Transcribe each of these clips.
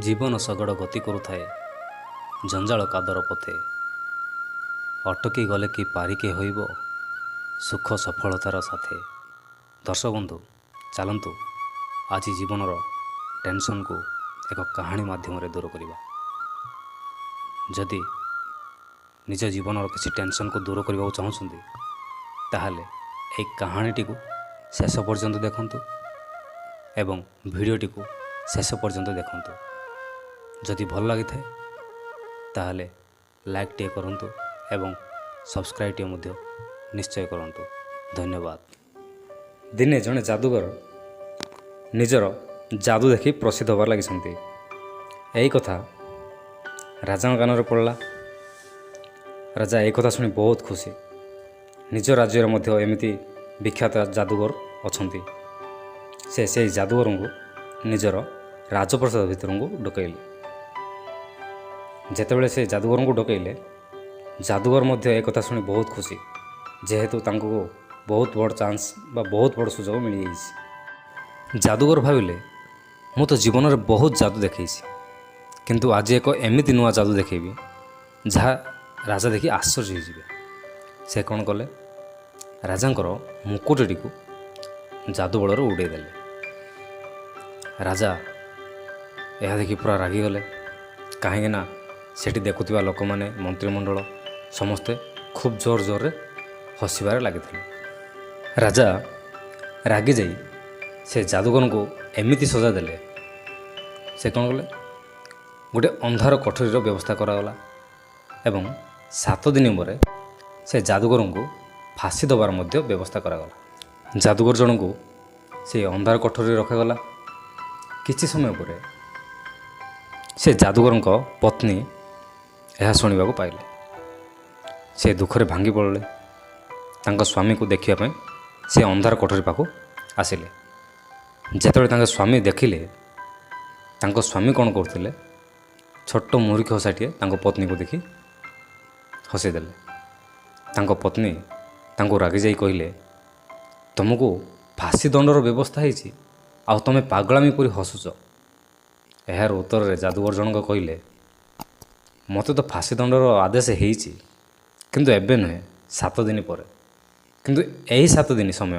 ଜୀବନ ଶଗଡ଼ ଗତି କରୁଥାଏ ଜଞ୍ଜାଳ କାଦର ପଥେ। ଅଟକି ଗଲେ କି ପାରିକେ ହୋଇବ ସୁଖ ସଫଳତାର ସାଥେ। ଦର୍ଶକ ବନ୍ଧୁ, ଚାଲନ୍ତୁ ଆଜି ଜୀବନର ଟେନସନ୍କୁ ଏକ କାହାଣୀ ମାଧ୍ୟମରେ ଦୂର କରିବା। ଯଦି ନିଜ ଜୀବନର କିଛି ଟେନସନ୍କୁ ଦୂର କରିବାକୁ ଚାହୁଁଛନ୍ତି, ତାହେଲେ ଏହି କାହାଣୀଟିକୁ ଶେଷ ପର୍ଯ୍ୟନ୍ତ ଦେଖନ୍ତୁ ଏବଂ ଭିଡ଼ିଓଟିକୁ ଶେଷ ପର୍ଯ୍ୟନ୍ତ ଦେଖନ୍ତୁ। ଯଦି ଭଲ ଲାଗିଥାଏ ତାହେଲେ ଲାଇକ୍ଟିଏ କରନ୍ତୁ ଏବଂ ସବସ୍କ୍ରାଇବ୍ଟିଏ ମଧ୍ୟ ନିଶ୍ଚୟ କରନ୍ତୁ। ଧନ୍ୟବାଦ। ଦିନେ ଜଣେ ଯାଦୁଗର ନିଜର ଯାଦୁ ଦେଖି ପ୍ରସିଦ୍ଧ ହେବାରେ ଲାଗିଛନ୍ତି। ଏହି କଥା ରାଜାଙ୍କ କାନରେ ପଡ଼ିଲା। ରାଜା ଏହି କଥା ଶୁଣି ବହୁତ ଖୁସି। ନିଜ ରାଜ୍ୟରେ ମଧ୍ୟ ଏମିତି ବିଖ୍ୟାତ ଯାଦୁଗର ଅଛନ୍ତି। ସେ ସେହି ଯାଦୁଗରଙ୍କୁ ନିଜର ରାଜପ୍ରସାଦ ଭିତରକୁ ଡକାଇଲେ। ଯେତେବେଳେ ସେ ଯାଦୁଗରଙ୍କୁ ଡକାଇଲେ, ଯାଦୁଗର ମଧ୍ୟ ଏ କଥା ଶୁଣି ବହୁତ ଖୁସି, ଯେହେତୁ ତାଙ୍କୁ ବହୁତ ବଡ଼ ଚାନ୍ସ ବା ବହୁତ ବଡ଼ ସୁଯୋଗ ମିଳିଯାଇଛି। ଯାଦୁଗର ଭାବିଲେ, ମୁଁ ତ ଜୀବନରେ ବହୁତ ଯାଦୁ ଦେଖେଇଛି, କିନ୍ତୁ ଆଜି ଏକ ଏମିତି ନୂଆ ଯାଦୁ ଦେଖେଇବି ଯାହା ରାଜା ଦେଖି ଆଶ୍ଚର୍ଯ୍ୟ ହୋଇଯିବେ। ସେ କ'ଣ କଲେ, ରାଜାଙ୍କର ମୁକୁଟଟିକୁ ଯାଦୁ ବଳରେ ଉଡ଼େଇ ଦେଲେ। ରାଜା ଏହା ଦେଖି ପୁରା ରାଗିଗଲେ, କାହିଁକିନା ସେଠି ଦେଖୁଥିବା ଲୋକମାନେ, ମନ୍ତ୍ରିମଣ୍ଡଳ ସମସ୍ତେ ଖୁବ୍ ଜୋର ଜୋରରେ ହସିବାରେ ଲାଗିଥିଲେ। ରାଜା ରାଗି ଯାଇ ସେ ଯାଦୁଗରଙ୍କୁ ଏମିତି ସଜା ଦେଲେ, ସେ କ'ଣ କଲେ, ଗୋଟିଏ ଅନ୍ଧାର କୋଠରୀର ବ୍ୟବସ୍ଥା କରାଗଲା ଏବଂ 7 ଦିନ ପରେ ସେ ଯାଦୁଗରଙ୍କୁ ଫାଶୀ ଦେବାର ମଧ୍ୟ ବ୍ୟବସ୍ଥା କରାଗଲା। ଯାଦୁଗର ଜଣଙ୍କୁ ସେ ଅନ୍ଧାର କୋଠରୀରେ ରଖାଗଲା। କିଛି ସମୟ ପରେ ସେ ଯାଦୁଗରଙ୍କ ପତ୍ନୀ ଏହା ଶୁଣିବାକୁ ପାଇଲେ। ସେ ଦୁଃଖରେ ଭାଙ୍ଗି ପଡ଼ିଲେ। ତାଙ୍କ ସ୍ୱାମୀକୁ ଦେଖିବା ପାଇଁ ସେ ଅନ୍ଧାର କୋଠରୀ ପାଖକୁ ଆସିଲେ। ଯେତେବେଳେ ତାଙ୍କ ସ୍ୱାମୀ ଦେଖିଲେ, ତାଙ୍କ ସ୍ୱାମୀ କ'ଣ କରୁଥିଲେ, ଛୋଟ ମୁରିକି ହସାଟିଏ ତାଙ୍କ ପତ୍ନୀକୁ ଦେଖି ହସିଦେଲେ। ତାଙ୍କ ପତ୍ନୀ ତାଙ୍କୁ ରାଗିଯାଇ କହିଲେ, ତୁମକୁ ଫାଶୀ ଦଣ୍ଡର ବ୍ୟବସ୍ଥା ହେଇଛି, ଆଉ ତୁମେ ପାଗଳାମୀ ପରି ହସୁଛ। ଏହାର ଉତ୍ତରରେ ଯାଦୁଗର ଜଣକ କହିଲେ, ମୋତେ ତ ଫାଶୀ ଦଣ୍ଡର ଆଦେଶ ହେଇଛି, କିନ୍ତୁ ଏବେ ନୁହେଁ, 7 ଦିନ ପରେ। କିନ୍ତୁ ଏହି 7 ଦିନ ସମୟ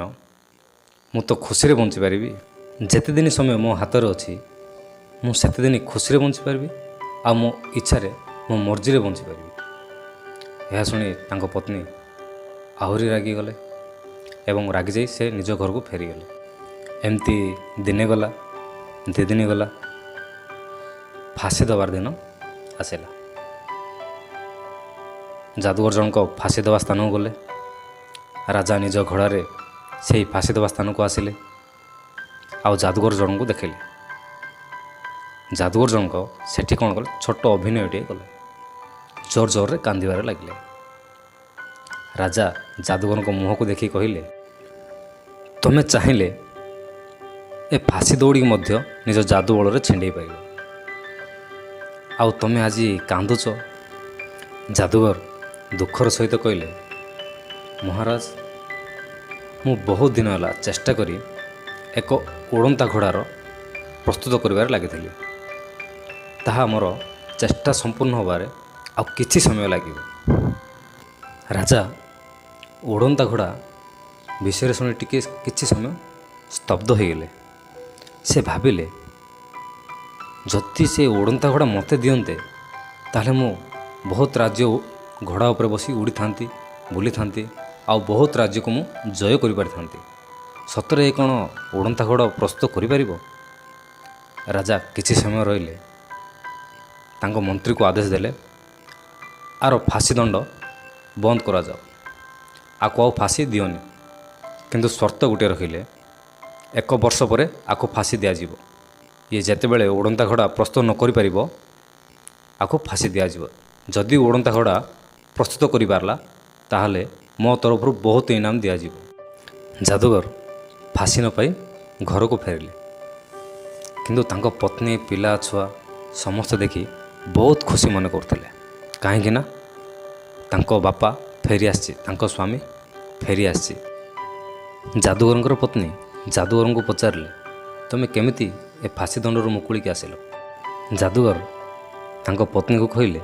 ମୁଁ ତ ଖୁସିରେ ବଞ୍ଚିପାରିବି। ଯେତେ ଦିନ ସମୟ ମୋ ହାତରେ ଅଛି, ମୁଁ ସେତେ ଦିନ ଖୁସିରେ ବଞ୍ଚିପାରିବି ଆଉ ମୋ ଇଚ୍ଛାରେ, ମୋ ମର୍ଜିରେ ବଞ୍ଚିପାରିବି। ଏହା ଶୁଣି ତାଙ୍କ ପତ୍ନୀ ଆହୁରି ରାଗିଗଲେ ଏବଂ ରାଗିଯାଇ ସେ ନିଜ ଘରକୁ ଫେରିଗଲେ। ଏମିତି ଦିନେ ଗଲା, 2 ଦିନ ଗଲା, ଫାଶୀ ଦେବାର ଦିନ ଆସିଲା। ଯାଦୁଗର ଜଣକ ଫାଶୀ ଦେବା ସ୍ଥାନକୁ ଗଲେ। ରାଜା ନିଜ ଘୋଡ଼ାରେ ସେହି ଫାଶୀ ଦେବା ସ୍ଥାନକୁ ଆସିଲେ ଆଉ ଯାଦୁଗର ଜଣଙ୍କୁ ଦେଖିଲେ। ଯାଦୁଗର ଜଣକ ସେଠି କ'ଣ କଲେ, ଛୋଟ ଅଭିନୟଟିଏ କଲେ, ଜୋର ଜୋରରେ କାନ୍ଦିବାରେ ଲାଗିଲେ। ରାଜା ଯାଦୁଗରଙ୍କ ମୁହଁକୁ ଦେଖି କହିଲେ, ତୁମେ ଚାହିଁଲେ ଏ ଫାଶୀ ଦଉଡ଼ିକି ମଧ୍ୟ ନିଜ ଯାଦୁ ବଳରେ ଛିଣ୍ଡେଇ ପାରିବ, ଆଉ ତୁମେ ଆଜି କାନ୍ଦୁଛ। ଯାଦୁଗର ଦୁଃଖର ସହିତ କହିଲେ, ମହାରାଜ, ମୁଁ ବହୁତ ଦିନ ହେଲା ଚେଷ୍ଟା କରି ଏକ ଉଡ଼ନ୍ତା ଘୋଡ଼ାର ପ୍ରସ୍ତୁତ କରିବାରେ ଲାଗିଥିଲି। ତାହା ମୋର ଚେଷ୍ଟା ସମ୍ପୂର୍ଣ୍ଣ ହେବାରେ ଆଉ କିଛି ସମୟ ଲାଗିବ। ରାଜା ଉଡ଼ନ୍ତା ଘୋଡ଼ା ବିଷୟରେ ଶୁଣି କିଛି ସମୟ ସ୍ତବ୍ଧ ହୋଇଗଲେ। ସେ ଭାବିଲେ, ଯଦି ସେ ଉଡ଼ନ୍ତା ଘୋଡ଼ା ମୋତେ ଦିଅନ୍ତେ, ତାହେଲେ ମୁଁ ବହୁତ ରାଜ୍ୟ ଘୋଡ଼ା ଉପରେ ବସି ଉଡ଼ିଥାନ୍ତି, ବୁଲିଥାନ୍ତି ଆଉ ବହୁତ ରାଜ୍ୟକୁ ମୁଁ ଜୟ କରିପାରିଥାନ୍ତି। ସତରେ ଏ କ'ଣ ଉଡ଼ନ୍ତା ଘୋଡ଼ା ପ୍ରସ୍ତୁତ କରିପାରିବ? ରାଜା କିଛି ସମୟ ରହିଲେ, ତାଙ୍କ ମନ୍ତ୍ରୀକୁ ଆଦେଶ ଦେଲେ, ଆର ଫାଶୀ ଦଣ୍ଡ ବନ୍ଦ କରାଯାଉ, ଆକୁ ଆଉ ଫାଶୀ ଦିଅନି। କିନ୍ତୁ ସର୍ତ୍ତ ଗୋଟିଏ ରଖିଲେ, 1 ବର୍ଷ ପରେ ଆକୁ ଫାଶୀ ଦିଆଯିବ। ଇଏ ଯେତେବେଳେ ଉଡ଼ନ୍ତା ଘୋଡ଼ା ପ୍ରସ୍ତୁତ ନ କରିପାରିବ, ଆକୁ ଫାଶୀ ଦିଆଯିବ। ଯଦି ଉଡ଼ନ୍ତା ଘୋଡ଼ା ପ୍ରସ୍ତୁତ କରିପାରିଲା, ତାହେଲେ ମୋ ତରଫରୁ ବହୁତ ଇନାମ ଦିଆଯିବ। ଯାଦୁଗର ଫାଶୀ ନ ପାଇ ଘରକୁ ଫେରିଲେ। କିନ୍ତୁ ତାଙ୍କ ପତ୍ନୀ, ପିଲା, ଛୁଆ ସମସ୍ତେ ଦେଖି ବହୁତ ଖୁସି ମନେ କରୁଥିଲେ, କାହିଁକିନା ତାଙ୍କ ବାପା ଫେରି ଆସିଛି, ତାଙ୍କ ସ୍ୱାମୀ ଫେରି ଆସିଛି। ଯାଦୁଗରଙ୍କର ପତ୍ନୀ ଯାଦୁଗରଙ୍କୁ ପଚାରିଲେ, ତୁମେ କେମିତି ଏ ଫାଶୀ ଦଣ୍ଡରୁ ମୁକୁଳିକି ଆସିଲ? ଯାଦୁଗର ତାଙ୍କ ପତ୍ନୀକୁ କହିଲେ,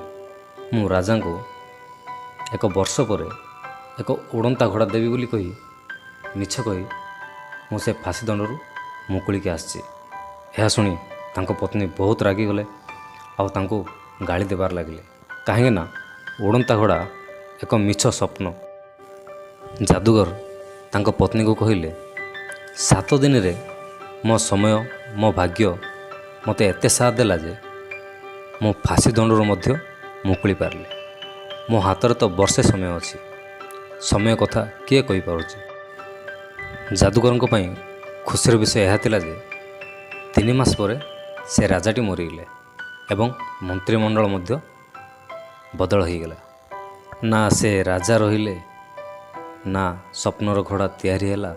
ମୁଁ ରାଜାଙ୍କୁ 1 ବର୍ଷ ପରେ ଏକ ଉଡ଼ନ୍ତା ଘୋଡ଼ା ଦେବି ବୋଲି କହି ମିଛ କହି ମୁଁ ସେ ଫାଶୀ ଦଣ୍ଡରୁ ମୁକୁଳିକି ଆସିଛି। ଏହା ଶୁଣି ତାଙ୍କ ପତ୍ନୀ ବହୁତ ରାଗିଗଲେ ଆଉ ତାଙ୍କୁ ଗାଳି ଦେବାର ଲାଗିଲେ, କାହିଁକି ନା ଉଡ଼ନ୍ତା ଘୋଡ଼ା ଏକ ମିଛ ସ୍ୱପ୍ନ। ଯାଦୁଗର ତାଙ୍କ ପତ୍ନୀକୁ କହିଲେ, 7 ଦିନରେ ମୋ ସମୟ ମୋ ଭାଗ୍ୟ ମୋତେ ଏତେ ସାଥ ଦେଲା ଯେ ମୁଁ ଫାଶୀ ଦଣ୍ଡରୁ ମଧ୍ୟ ମୁକୁଳି ପାରିଲି। ମୋ ହାତରେ ତ ବର୍ଷେ ସମୟ ଅଛି, ସମୟ କଥା କିଏ କହିପାରୁଛି। ଯାଦୁଗରଙ୍କ ପାଇଁ ଖୁସିର ବିଷୟ ଏହା ଥିଲା ଯେ 3 ମାସ ପରେ ସେ ରାଜାଟି ମରିଗଲେ ଏବଂ ମନ୍ତ୍ରିମଣ୍ଡଳ ମଧ୍ୟ ବଦଳ ହୋଇଗଲା। ନା ସେ ରାଜା ରହିଲେ, ନା ସ୍ୱପ୍ନର ଘୋଡ଼ା ତିଆରି ହେଲା,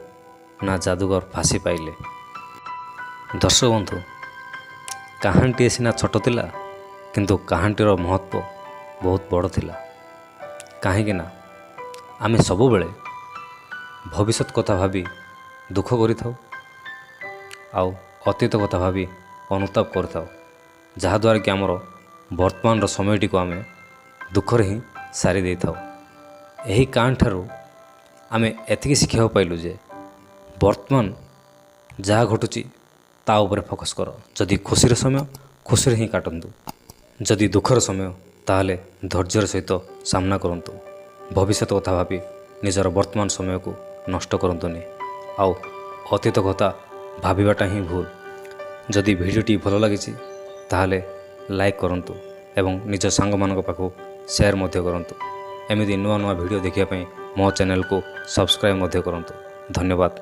ନା ଯାଦୁଗର ଫାଶୀ ପାଇଲେ। ଦର୍ଶକ ବନ୍ଧୁ, କାହାଣୀଟିଏ ସିନା ଛୋଟ ଥିଲା, କିନ୍ତୁ କାହାଣୀଟିର ମହତ୍ଵ ବହୁତ ବଡ଼ ଥିଲା। କାହିଁକି ନା ଆମେ ସବୁବେଳେ ଭବିଷ୍ୟତ କଥା ଭାବି ଦୁଃଖ କରିଥାଉ ଆଉ ଅତୀତ କଥା ଭାବି ଅନୁତାପ କରିଥାଉ, ଯାହାଦ୍ୱାରା କି ଆମର ବର୍ତ୍ତମାନର ସମୟଟିକୁ ଆମେ ଦୁଃଖରେ ହିଁ ସାରି ଦେଇଥାଉ। ଏହି କାହାଣୀଠାରୁ ଆମେ ଏତିକି ଶିଖିବାକୁ ପାଇଲୁ ଯେ ବର୍ତ୍ତମାନ ଯାହା ଘଟୁଛି ତା ଉପରେ ଫୋକସ୍ କର। ଯଦି ଖୁସିର ସମୟ ଖୁସିରେ ହିଁ କାଟନ୍ତୁ, ଯଦି ଦୁଃଖର ସମୟ ତାହେଲେ ଧୈର୍ଯ୍ୟର ସହିତ ସାମ୍ନା କରନ୍ତୁ। ଭବିଷ୍ୟତ କଥା ଭାବି ନିଜର ବର୍ତ୍ତମାନ ସମୟକୁ ନଷ୍ଟ କରନ୍ତୁନି ଆଉ ଅତୀତ କଥା ଭାବିବାଟା ହିଁ ଭୁଲ। ଯଦି ଭିଡ଼ିଓଟି ଭଲ ଲାଗିଛି ତାହେଲେ ଲାଇକ୍ କରନ୍ତୁ ଏବଂ ନିଜ ସାଙ୍ଗମାନଙ୍କ ପାଖକୁ ସେୟାର ମଧ୍ୟ କରନ୍ତୁ। ଏମିତି ନୂଆ ନୂଆ ଭିଡ଼ିଓ ଦେଖିବା ପାଇଁ ମୋ ଚ୍ୟାନେଲକୁ ସବସ୍କ୍ରାଇବ୍ ମଧ୍ୟ କରନ୍ତୁ। ଧନ୍ୟବାଦ।